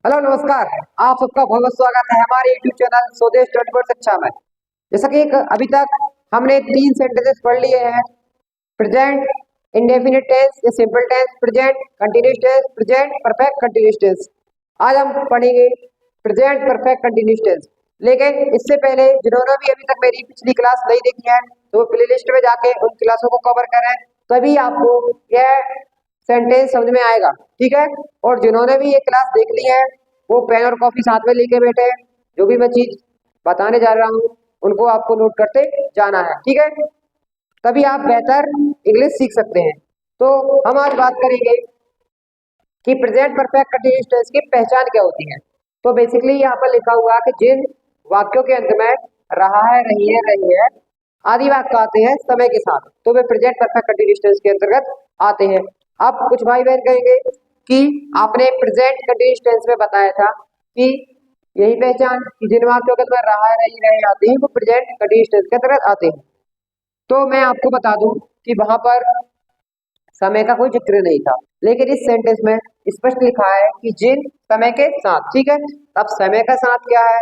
Hello नमस्कार। आप सबका बहुत बहुत स्वागत है हमारे यूट्यूब चैनल स्वदेश 24 शिक्षा में। जैसा कि अभी तक हमने तीन सेंटेंसेस पढ़ लिए हैं। प्रेजेंट इंडेफिनिट टेंस या simple tense, present continuous tense, present perfect continuous tense. आज हम पढ़ेंगे प्रेजेंट परफेक्ट कंटिन्यूअस टेंस। लेकिन इससे पहले जिन्होंने भी अभी तक मेरी पिछली क्लास नहीं देखी है तो प्ले लिस्ट में जाके उन क्लासों को कवर करें, तभी आपको यह सेंटेंस समझ में आएगा। ठीक है। और जिन्होंने भी ये क्लास देख ली है वो पेन और कॉपी साथ में लेके बैठे हैं। जो भी मैं चीज बताने जा रहा हूँ उनको आपको नोट करते जाना है। ठीक है, तभी आप बेहतर इंग्लिश सीख सकते हैं। तो हम आज बात करेंगे कि प्रेजेंट परफेक्ट कंटीन्यूअस टेंस की पहचान क्या होती है। तो बेसिकली यहाँ पर लिखा हुआ है कि जिन वाक्यों के अंत में रहा है, रही है आदि वाक्य आते हैं समय के साथ, तो वे प्रेजेंट परफेक्ट कंटीन्यूअस टेंस के अंतर्गत आते हैं। अब कुछ भाई बहन कहेंगे कि आपने प्रेजेंट कंटीन्यूअस टेंस में बताया था कि यही पहचान कि जिन वाक्यों के अंत में रहा है, रही आते हैं वो प्रेजेंट कंटीन्यूअस टेंस के अंतर्गत आते हैं। तो मैं आपको बता दूं कि वहां पर समय का कोई जिक्र नहीं था, लेकिन इस सेंटेंस में स्पष्ट लिखा है कि जिन समय के साथ। ठीक है, अब समय का साथ क्या है,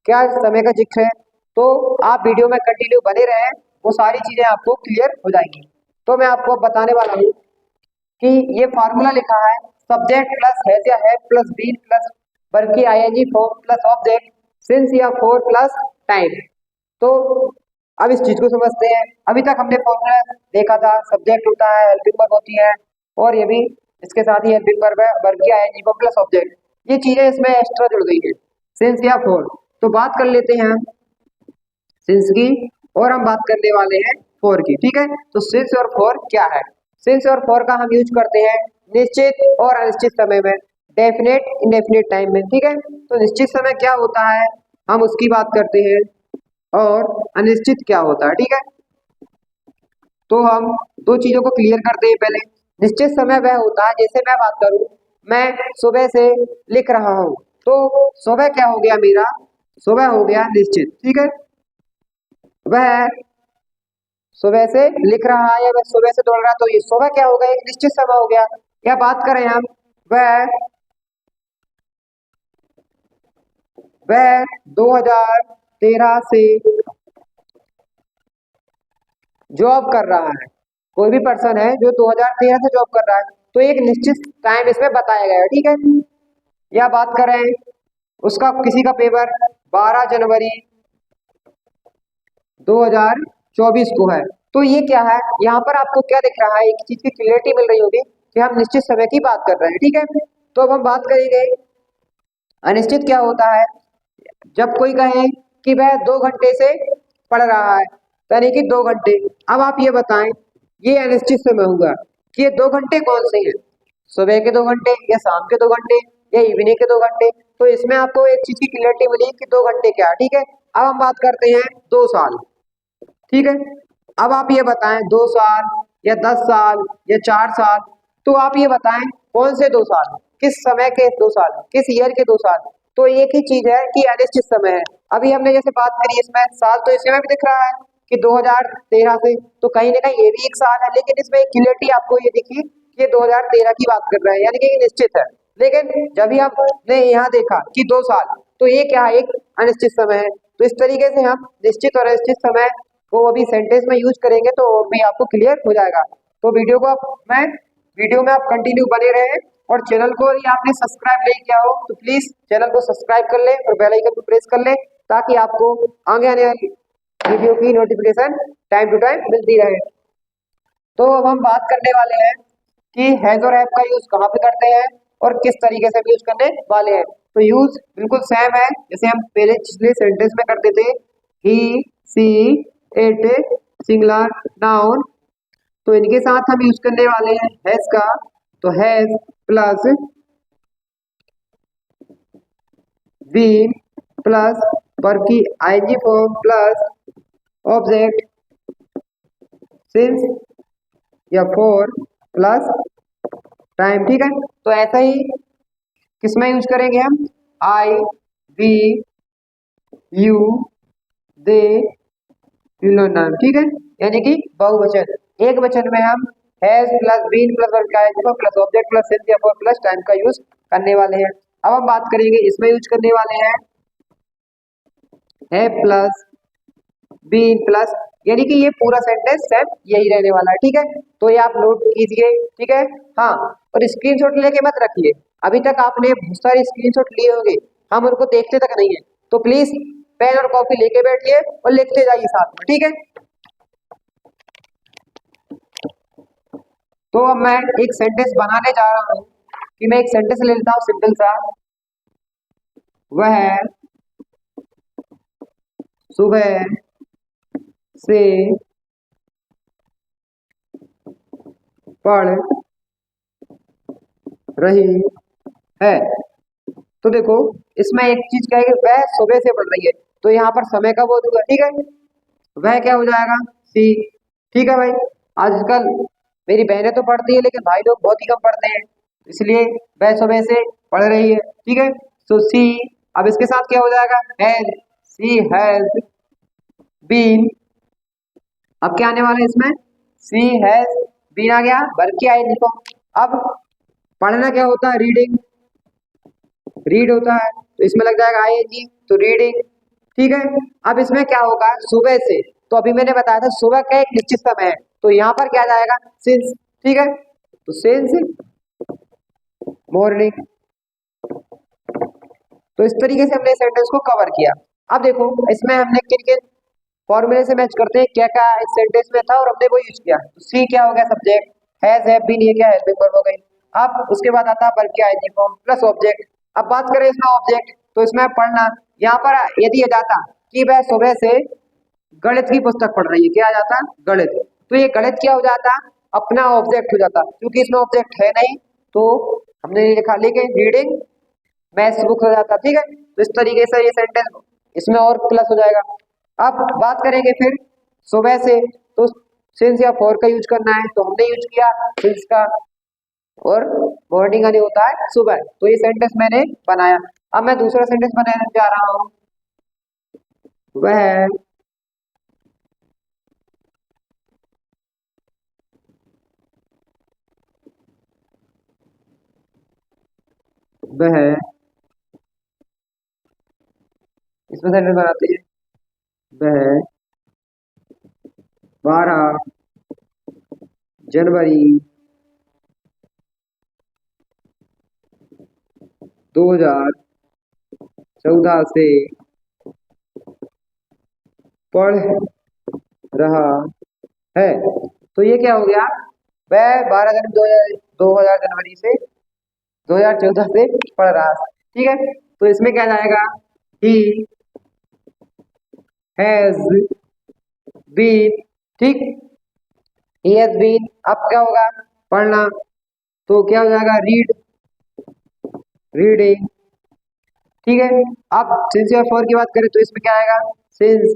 क्या समय का जिक्र है, तो आप वीडियो में कंटिन्यू बने रहें, वो सारी चीजें आपको क्लियर हो जाएंगी। तो मैं आपको बताने वाला हूँ कि ये फार्मूला लिखा है सब्जेक्ट प्लस हैज या have plus been plus verb की ING form plus object since या फॉर प्लस टाइम। तो अब इस चीज को समझते हैं। अभी तक हमने फॉर्मूला देखा था, सब्जेक्ट होता है, हेल्पिंग वर्ब होती है और ये भी इसके साथ ही हेल्पिंग वर्ब है, वर्ब की आईएनजी फॉर्म प्लस ऑब्जेक्ट। ये चीजें इसमें एक्स्ट्रा जुड़ गई है, सिंस या फॉर। तो बात कर लेते हैं सिंस की और हम बात करने वाले हैं फॉर की। ठीक है, तो सिंस और फॉर क्या है। सिंस और फॉर का हम यूज करते हैं निश्चित और अनिश्चित समय में, डेफिनेट इंडेफिनेट टाइम में। ठीक है, तो निश्चित समय क्या होता है हम उसकी बात करते हैं और अनिश्चित क्या होता है। ठीक है, तो हम दो चीजों को क्लियर करते हैं। पहले निश्चित समय वह होता है, जैसे मैं बात करूं, मैं सुबह से लिख रहा हूं, तो सुबह क्या हो गया मेरा, सुबह हो गया निश्चित। ठीक है, वह सुबह से लिख रहा है या वह सुबह से दौड़ रहा है, तो ये सुबह क्या हो गया, एक निश्चित समय हो गया। या बात करें हम, वह 2013 से जॉब कर रहा है। कोई भी पर्सन है जो 2013 से जॉब कर रहा है, तो एक निश्चित टाइम इसमें बताया गया है। ठीक है, या बात करें उसका किसी का पेपर 12 जनवरी 2024 को है, तो ये क्या है, यहाँ पर आपको क्या दिख रहा है, एक चीज की क्लियरिटी मिल रही होगी कि हम निश्चित समय की बात कर रहे हैं। ठीक है, तो अब हम बात करेंगे अनिश्चित क्या होता है। जब कोई कहे कि वह 2 घंटे से पढ़ रहा है, यानी कि 2 घंटे। अब आप ये बताएं, ये अनिश्चित समय होगा कि ये 2 घंटे कौन से हैं, सुबह के 2 घंटे या शाम के 2 घंटे या इवनिंग के 2 घंटे। तो इसमें आपको एक चीज की क्लियरिटी मिली कि 2 घंटे क्या है। ठीक है, अब हम बात करते हैं 2 साल। ठीक है, अब आप ये बताएं 2 साल या 10 साल या 4 साल, तो आप ये बताएं कौन से 2 साल, किस समय के 2 साल, किस ईयर के 2 साल। तो एक ही चीज है कि अनिश्चित समय है। अभी हमने जैसे बात करी इसमें साल, तो इसमें भी दिख रहा है कि 2013 से, तो कहीं ना कहीं ये भी एक साल है, लेकिन इसमें एक क्लियरिटी आपको ये दिखी कि ये 2013 की बात कर रहे हैं, यानी कि ये निश्चित है। लेकिन जब भी आपने यहाँ देखा कि 2 साल, तो ये क्या है, एक अनिश्चित समय है। तो इस तरीके से हम निश्चित और अनिश्चित समय को अभी सेंटेंस में यूज करेंगे तो भी आपको क्लियर हो जाएगा। तो वीडियो में आप कंटिन्यू बने रहे, और चैनल को यदि आपने सब्सक्राइब नहीं किया हो तो प्लीज चैनल को सब्सक्राइब कर ले और बेल आइकन को प्रेस कर ले, ताकि आपको आगे आने वाली वीडियो की नोटिफिकेशन टाइम टू टाइम मिलती रहे। तो अब हम बात करने वाले हैं कि हैज और हैव का यूज कहाँ पे करते हैं और किस तरीके से यूज करने वाले हैं। तो यूज बिल्कुल सेम है जैसे हम पहले पिछले सेंटेंस में करते थे, ही सी इट सिंगुलर नाउन। तो इनके साथ हम यूज करने वाले हैं हैज का, तो has plus been plus verb की ING form plus object since या फॉर प्लस टाइम। ठीक है, तो ऐसा ही किसमें यूज करेंगे हम, I we you they noun. ठीक है, यानी कि बहुवचन। एक वचन में हम has plus been plus verb का प्लस ऑब्जेक्ट प्लस सिंस या फॉर प्लस टाइम का यूज करने वाले हैं। अब हम बात करेंगे इसमें यूज करने वाले हैं है प्लस बीन प्लस, यानी कि ये पूरा सेंटेंस सेम यही रहने वाला है। ठीक है, तो ये आप नोट कीजिए। ठीक है, हाँ, और स्क्रीनशॉट लेके मत रखिए, अभी तक आपने बहुत सारे स्क्रीनशॉट लिए होंगे, हम उनको देखते तक नहीं है, तो प्लीज पेन और कॉपी लेके बैठिए और लिखते जाइए साथ में। ठीक है, तो अब मैं एक सेंटेंस बनाने जा रहा हूँ कि मैं एक सेंटेंस ले लेता हूँ सिंपल सा। वह सुबह से पढ़ रही है। तो देखो इसमें एक चीज क्या है कि वह सुबह से पढ़ रही है, तो यहाँ पर समय का बोध होगा। ठीक है, वह क्या हो जाएगा सी। ठीक है भाई, आजकल मेरी बहनें तो पढ़ती है लेकिन भाई लोग बहुत ही कम पढ़ते हैं, इसलिए वह सुबह से पढ़ रही है। ठीक है, तो सी, अब इसके साथ क्या हो जाएगा हैज, सी हैज बीन, अब क्या आने वाला है इसमें सी हैज बीन आ गया, वर्ब की आई फॉर्म। अब पढ़ना क्या होता है रीडिंग, रीड होता है, तो इसमें लग जाएगा आईएनजी, तो रीडिंग। ठीक है, अब इसमें क्या होगा सुबह से, तो अभी मैंने बताया था सुबह का एक निश्चित समय है, तो यहाँ पर क्या जाएगा सिंस। ठीक है, तो सिंस मॉर्निंग। तो इस तरीके से हमने सेंटेंस को कवर किया। अब देखो इसमें हमने किन किन फॉर्मूले से मैच करते हैं, क्या क्या इस सेंटेंस में था और हमने वो यूज किया। तो सी क्या हो गया सब्जेक्ट, हैज हैव बीन ये क्या हेल्पिंग वर्ब हो गई। अब उसके बाद आता है वर्ब की आईएनजी फॉर्म प्लस ऑब्जेक्ट। अब बात करें इसमें ऑब्जेक्ट, तो इसमें पढ़ना, यहाँ पर यदि ये जाता कि वह सुबह से गणित की पुस्तक पढ़ रही है, क्या आ जाता गणित, तो ये गणित क्या हो जाता अपना ऑब्जेक्ट हो जाता, क्योंकि इसमें ऑब्जेक्ट है नहीं, तो हमने ये लिखा, लेकिन रीडिंग मैथ्स बुक हो जाता। ठीक है, तो इस तरीके से ये सेंटेंस इसमें और प्लस हो जाएगा। अब बात करेंगे फिर सुबह से, तो सिंस या फॉर का यूज करना है, तो हमने यूज किया सिंस का, और मॉर्निंग आने होता है सुबह, तो ये सेंटेंस मैंने बनाया। अब मैं दूसरा सेंटेंस बनाने जा रहा हूँ। वह वह इसमें सेंटेंस बनाते हैं, वह 12 जनवरी 2014 से पढ़ रहा है। तो ये क्या हो गया, वह 12 जनवरी से 2014 से पढ़ रहा है। ठीक है, तो इसमें क्या जाएगा ही हैज बीन। ठीक, ही हैज बीन, अब क्या होगा पढ़ना, तो क्या हो जाएगा रीड, रीडिंग। ठीक है, अब सिंस या फॉर की बात करें तो इसमें क्या आएगा सिंस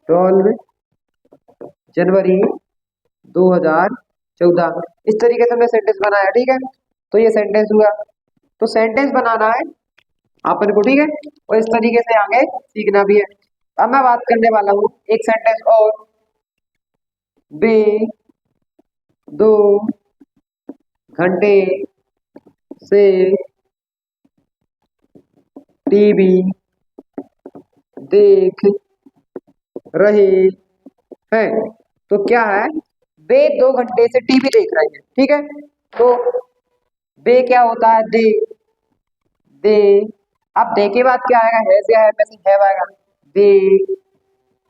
12 जनवरी 2014, इस तरीके से हमने सेंटेंस बनाया। ठीक है, तो ये सेंटेंस हुआ, तो सेंटेंस बनाना है अपन को। ठीक है, और इस तरीके से आगे सीखना भी है। अब मैं बात करने वाला हूँ एक सेंटेंस और, वे 2 घंटे से टीवी देख रहे हैं। तो क्या है, वे 2 घंटे से टीवी देख रहे हैं। ठीक है, तो वे क्या होता है दे, अब दे के बाद क्या आएगा हैज या हैव में से हैव आएगा, दे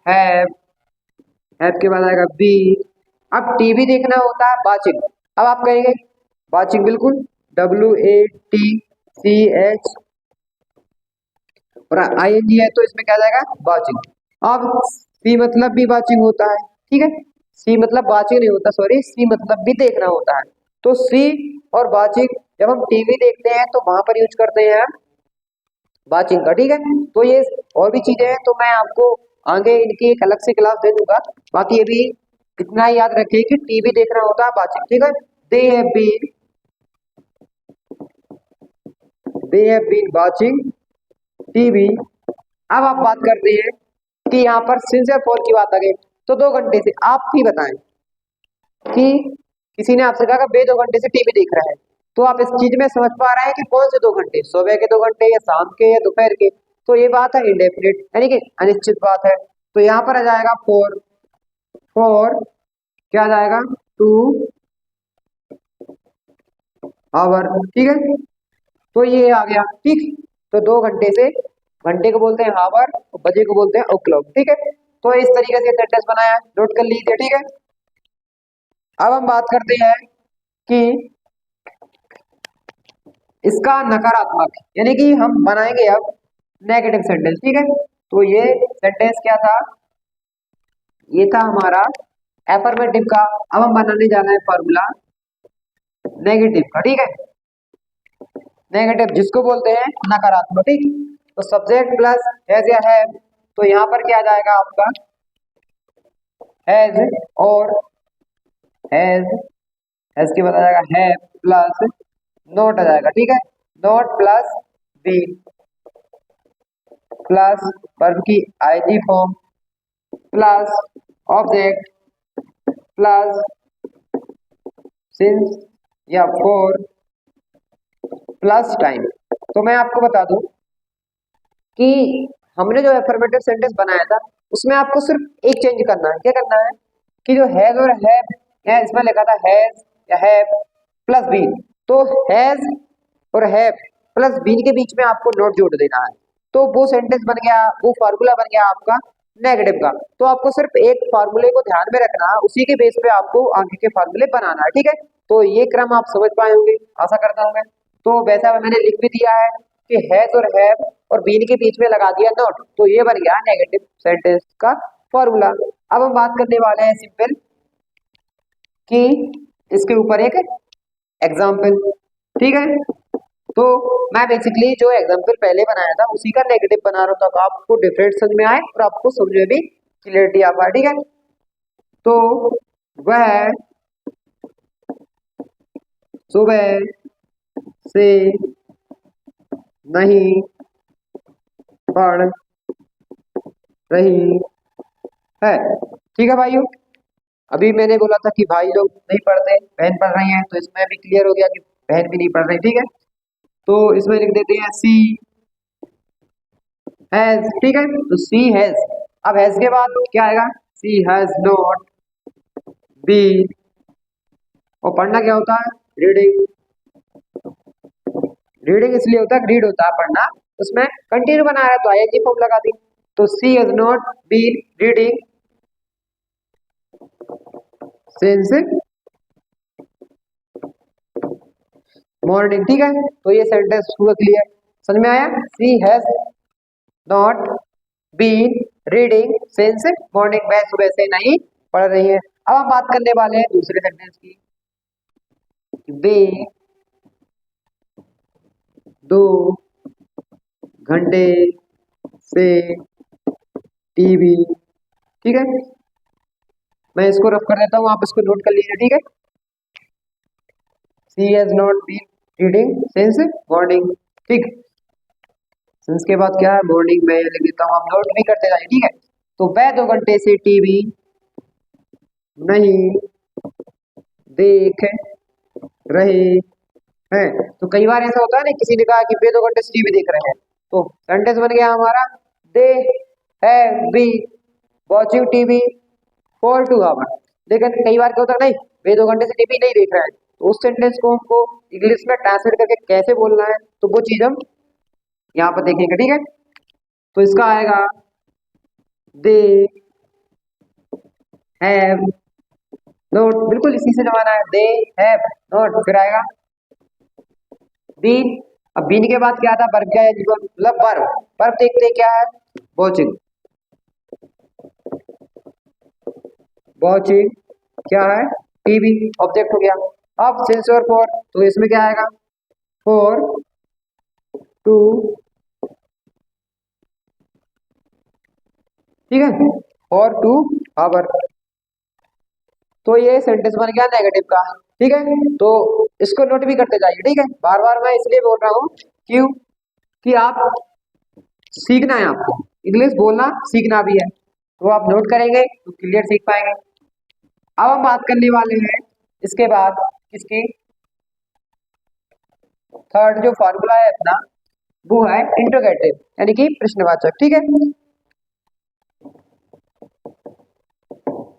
हैव, हैव के बाद आएगा बी। अब टीवी देखना होता है वाचिंग, अब आप कहेंगे वाचिंग, बिल्कुल WATCH और ING है, तो इसमें क्या जाएगा वाचिंग। अब सी मतलब भी वाचिंग होता है। ठीक है, सी मतलब वाचिंग नहीं होता, सॉरी, सी मतलब भी देखना होता है। तो सी और वाचिंग जब हम टीवी देखते हैं तो वहां पर यूज करते हैं वाचिंग का। ठीक है, तो ये और भी चीजें हैं, तो मैं आपको आगे इनकी एक अलग से क्लास दे दूंगा। बाकी ये भी इतना ही याद रखें कि टीवी देखना होता है वाचिंग। ठीक है, they have been watching TV. अब आप बात करते हैं कि यहाँ पर सिंस या फॉर की बात आ गई, तो 2 घंटे से आप ही बताएं कि किसी ने आपसे कहा कि वे 2 घंटे से टीवी देख रहा है, तो आप इस चीज में समझ पा रहे हैं कि कौन से 2 घंटे, सुबह के 2 घंटे या शाम के या दोपहर के। तो ये बात है इंडेफिनिट यानी कि अनिश्चित बात है। तो यहाँ पर आ जाएगा फोर, फोर क्या आ जाएगा 2 आवर, ठीक है। तो ये आ गया, ठीक। तो 2 घंटे से, घंटे को बोलते हैं हावर और बजे को बोलते हैं ओ क्लॉक, ठीक है। तो इस तरीके से सेंटेंस बनाया है, नोट कर लीजिए, ठीक है। अब हम बात करते हैं कि इसका नकारात्मक, यानी कि हम बनाएंगे अब नेगेटिव सेंटेंस, ठीक है। तो ये सेंटेंस क्या था, ये था हमारा एफर्मेटिव का। अब हम बनाने जाना है फॉर्मूला नेगेटिव का, ठीक है। नेगेटिव जिसको बोलते हैं नकारात्मक, ठीक। तो सब्जेक्ट प्लस हैज या हैव, तो यहाँ पर क्या आ जाएगा आपका हैज, और हैज के बाद आ जाएगा हैव प्लस नॉट आ जाएगा, ठीक है। Not plus be plus verb की ING form plus object plus since या फॉर प्लस टाइम। तो मैं आपको बता दूं कि हमने जो एफर्मेटिव सेंटेंस बनाया था उसमें आपको सिर्फ एक चेंज करना है। क्या करना है कि जो हैज और हैव है, इसमें लिखा था हैज या हैव प्लस बीन, तो हैज और हैव प्लस बीन के बीच में आपको नोट जोड़ देना है। तो वो सेंटेंस बन गया, वो फार्मूला बन गया आपका नेगेटिव का। तो आपको सिर्फ एक फार्मूले को ध्यान में रखना है, उसी के बेस पे आपको आगे के फार्मूले बनाना है, ठीक है। तो ये क्रम आप समझ पाए होंगे, आशा करता हूँ मैं। तो वैसा मैंने लिख भी दिया है कि हैज और हैव और बीन के बीच में लगा दिया नॉट, तो ये बन गया नेगेटिव सेंटेंस का फॉर्मूला। अब हम बात करने वाले हैं सिंपल कि इसके ऊपर एक एग्जाम्पल, ठीक है। तो मैं बेसिकली जो एग्जाम्पल पहले बनाया था उसी का नेगेटिव बना रहा था, तो आपको डिफरेंट समझ में आए और आपको समझ में भी क्लियरिटी आ पाए, ठीक है। तो वह सुबह से नहीं पढ़ रही है, ठीक है भाइयों। अभी मैंने बोला था कि भाई लोग नहीं पढ़ते, बहन पढ़ रही है, तो इसमें भी क्लियर हो गया कि बहन भी नहीं पढ़ रही, ठीक है। तो इसमें लिख देते हैं सी हैज, ठीक है। तो सी हैज, अब हैज के बाद क्या आएगा, सी हैज नॉट बीन, और पढ़ना क्या होता है रीडिंग, रीडिंग इसलिए होता है रीड होता है पढ़ना, उसमें कंटिन्यू बना रहा है तो आईएनजी फॉर्म लगा दी। तो she has not been reading since morning, ठीक है। तो ये सेंटेंस हुआ क्लियर, समझ में आया। She has not been reading since morning, वह सुबह से नहीं पढ़ रही है। अब हम बात करने वाले हैं दूसरे सेंटेंस की, वे 2 घंटे से टीवी, ठीक है। मैं इसको रफ कर देता हूँ, आप इसको नोट कर लीजिए, ठीक है। She has not been reading since morning, ठीक। सिंस के बाद क्या है मॉर्निंग में लिख देता हूँ, आप नोट भी करते जाइए, ठीक है। तो वह 2 घंटे से टीवी नहीं देख रहे हैं। तो कई बार ऐसा होता है ना, किसी ने कहा कि वे 2 घंटे से टीवी देख रहे हैं, तो सेंटेंस बन गया हमारा they have been watching TV for 2 hour. लेकिन कई बार क्या होता है, नहीं वे 2 घंटे से टीवी नहीं देख रहे हैं, तो उस सेंटेंस को हमको इंग्लिश में ट्रांसलेट करके कैसे बोलना है, तो वो चीज हम यहाँ पर देखेंगे, ठीक है। तो इसका आएगा दे हैव नोट, बिल्कुल इसी से जमाना है, दे हैव नोट, फिर आएगा बीन। अब बीन के बाद क्या था, वर्ब क्या है, मतलब वर्ब, वर्ब देखते हैं क्या है, वॉचिंग, वॉचिंग क्या है टीवी, ऑब्जेक्ट हो गया। अब सिंस और फॉर, तो इसमें क्या आएगा फॉर 2, ठीक है, फॉर 2 आवर। तो ये सेंटेंस बन गया नेगेटिव का, ठीक है। तो इसको नोट भी करते जाइए, ठीक है। बार बार मैं इसलिए बोल रहा हूँ क्यों कि आप सीखना है, आपको इंग्लिश बोलना सीखना भी है, तो आप नोट करेंगे तो क्लियर सीख पाएंगे। अब हम बात करने वाले हैं इसके बाद इसकी थर्ड जो फॉर्मूला है अपना वो है इंट्रोगेटिव यानी कि प्रश्नवाचक। ठीक है,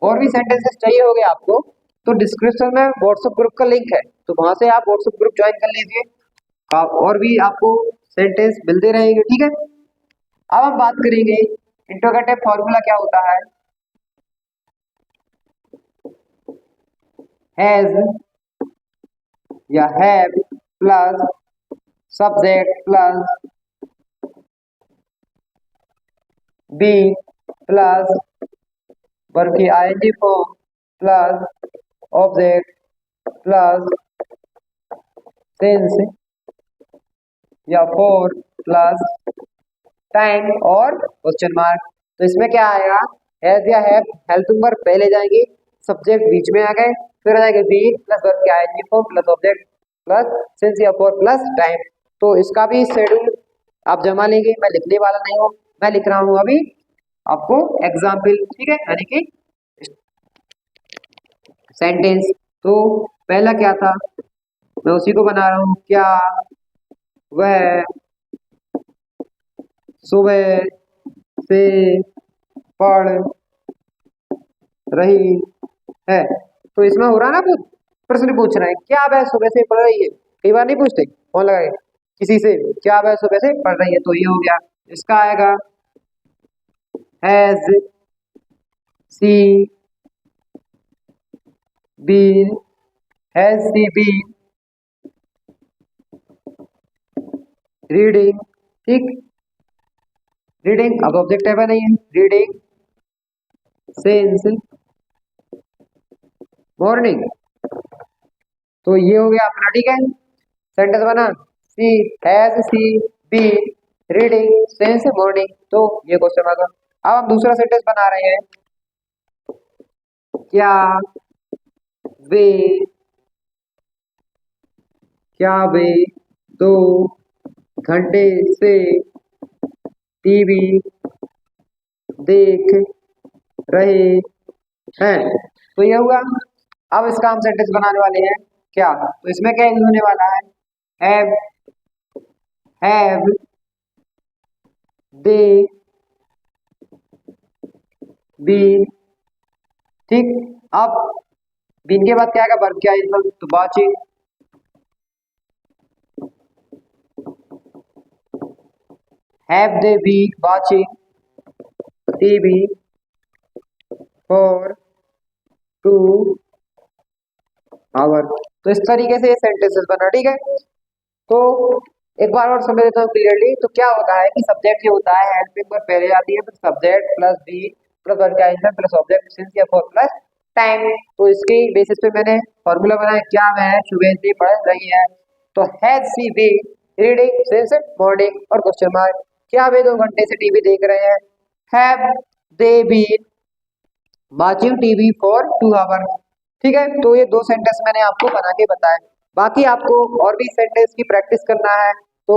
और भी सेंटेंसेस चाहिए होंगे आपको तो डिस्क्रिप्शन में व्हाट्सएप ग्रुप का लिंक है, तो वहां से आप व्हाट्सएप ग्रुप ज्वाइन कर लीजिए, और भी आपको सेंटेंस मिलते रहेंगे। ठीक है, अब हम बात करेंगे इंट्रोगेटिव फॉर्मूला क्या होता है। हैज या have plus subject plus be plus verb की ING form plus object plus since या फॉर प्लस टाइम और क्वेश्चन मार्क। तो इसमें क्या आएगा, हैज या हैव हेल्पिंग वर्ब पहले जाएंगे, सब्जेक्ट बीच में आ गए, फिर आ जाएंगे बी प्लस वर्ब की ING form plus object plus since या फॉर प्लस टाइम। तो इसका भी शेड्यूल आप जमा लेंगे, मैं लिखने वाला नहीं हूँ, मैं लिख रहा हूँ अभी आपको एग्जाम्पल। ठीक है, यानी कि सेंटेंस। तो पहला क्या था, मैं उसी को बना रहा हूँ, क्या वह सुबह से पढ़ रही है। तो इसमें हो रहा ना, कुछ प्रश्न पूछ रहा है, क्या वह सुबह से पढ़ रही है। कई बार नहीं पूछते फोन लगाए किसी से, क्या वह सुबह से पढ़ रही है, तो ये हो गया। इसका आएगा has she been, has she been reading. ठीक, रीडिंग अब ऑब्जेक्ट है नहीं है, रीडिंग सिंस मॉर्निंग। तो ये हो गया अपना। ठीक है, सेंटेंस बना, she has she been reading since morning, तो ये क्वेश्चन आ गया। अब हम दूसरा सेंटेंस बना रहे हैं, क्या वे क्या वे 2 घंटे से टीवी देख रहे हैं। तो ये हुआ। अब इसका हम सेंटेंस बनाने वाले हैं क्या, तो इसमें क्या यूज होने वाला है, हैव दे बीन। ठीक, अब बीन के बाद क्या आएगा, वर्ब क्या है, तो watching, have they been watching TV for 2 hour. तो इस तरीके से ये सेंटेंसेस बना। ठीक है, तो एक बार और समझ लेता हूँ क्लियरली। तो क्या होता है कि सब्जेक्ट जो होता है हेल्पिंग वर्ब पहले आती है, फिर subject plus be plus verb का इंजन प्लस ऑब्जेक्ट सिंस या फॉर प्लस टाइम। तो इसकी बेसिस पे मैंने फॉर्मूला बनाया, क्या वह सुबह से पढ़ रही है, तो has she been reading since morning और क्वेश्चन मार्क, क्या वे 2 घंटे से टीवी देख रहे हैं, have they been watching TV for 2 hour. ठीक है, तो ये 2 सेंटेंस मैंने आपको बना के बताया। बाकी आपको और भी सेंटेंस की प्रैक्टिस करना है तो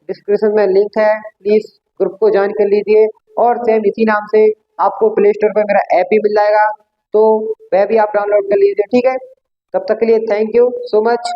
डिस्क्रिप्शन में लिंक है, प्लीज ग्रुप को ज्वाइन कर लीजिए। और सेम इसी नाम से आपको प्ले स्टोर पर मेरा ऐप भी मिल जाएगा, तो वह भी आप डाउनलोड कर लीजिए। ठीक है, तब तक के लिए थैंक यू सो मच।